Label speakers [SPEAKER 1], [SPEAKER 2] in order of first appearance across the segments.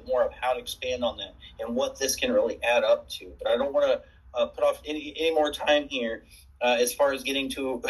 [SPEAKER 1] more of how to expand on that and what this can really add up to. But I don't want to put off any more time here as far as getting to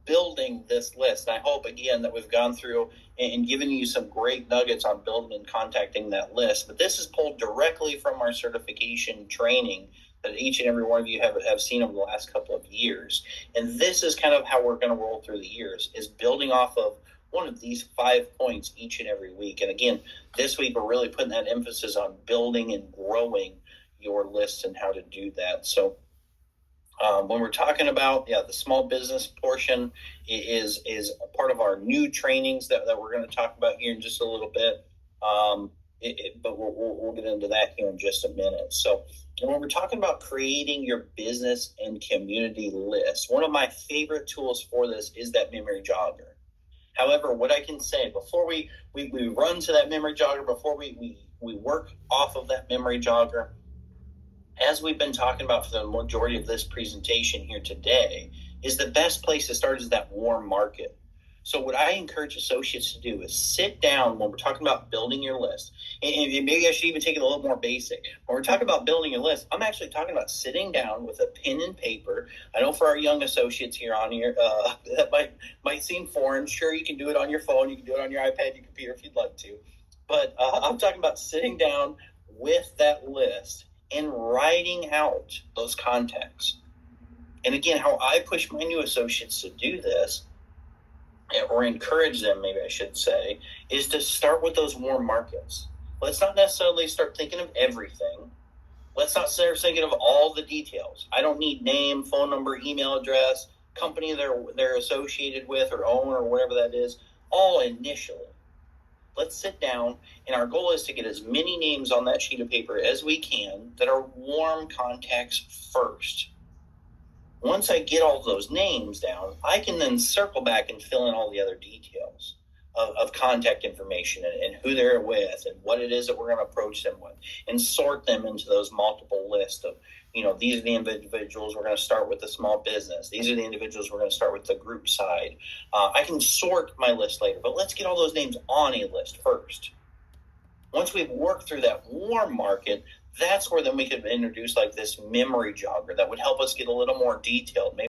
[SPEAKER 1] building this list. And I hope, again, that we've gone through and given you some great nuggets on building and contacting that list. But this is pulled directly from our certification training that each and every one of you have seen over the last couple of years. And this is kind of how we're going to roll through the years, is building off of one of these 5 points each and every week. And again, this week we're really putting that emphasis on building and growing your list and how to do that. So when we're talking about the small business portion is a part of our new trainings that we're going to talk about here in just a little bit. But we'll get into that here in just a minute. So when we're talking about creating your business and community list, one of my favorite tools for this is that memory jogger. However, what I can say before we run to that memory jogger, before we work off of that memory jogger, as we've been talking about for the majority of this presentation here today, is the best place to start is that warm market. So what I encourage associates to do is sit down when we're talking about building your list. And maybe I should even take it a little more basic. When we're talking about building your list, I'm actually talking about sitting down with a pen and paper. I know for our young associates here on here, that might seem foreign. Sure, you can do it on your phone. You can do it on your iPad, your computer if you'd like to. But I'm talking about sitting down with that list and writing out those contacts. And again, how I push my new associates to do this, or encourage them, maybe I should say, is to start with those warm markets. Let's not necessarily start thinking of everything. Let's not start thinking of all the details. I don't need name, phone number, email address, company they're associated with or own or whatever that is, all initially. Let's sit down, and our goal is to get as many names on that sheet of paper as we can that are warm contacts first. Once I get all those names down, I can then circle back and fill in all the other details of contact information and who they're with and what it is that we're going to approach them with, and sort them into those multiple lists of, these are the individuals we're going to start with the small business. These are the individuals we're going to start with the group side. I can sort my list later, but let's get all those names on a list first. Once we've worked through that warm market, that's where then we could introduce like this memory jogger that would help us get a little more detailed. Maybe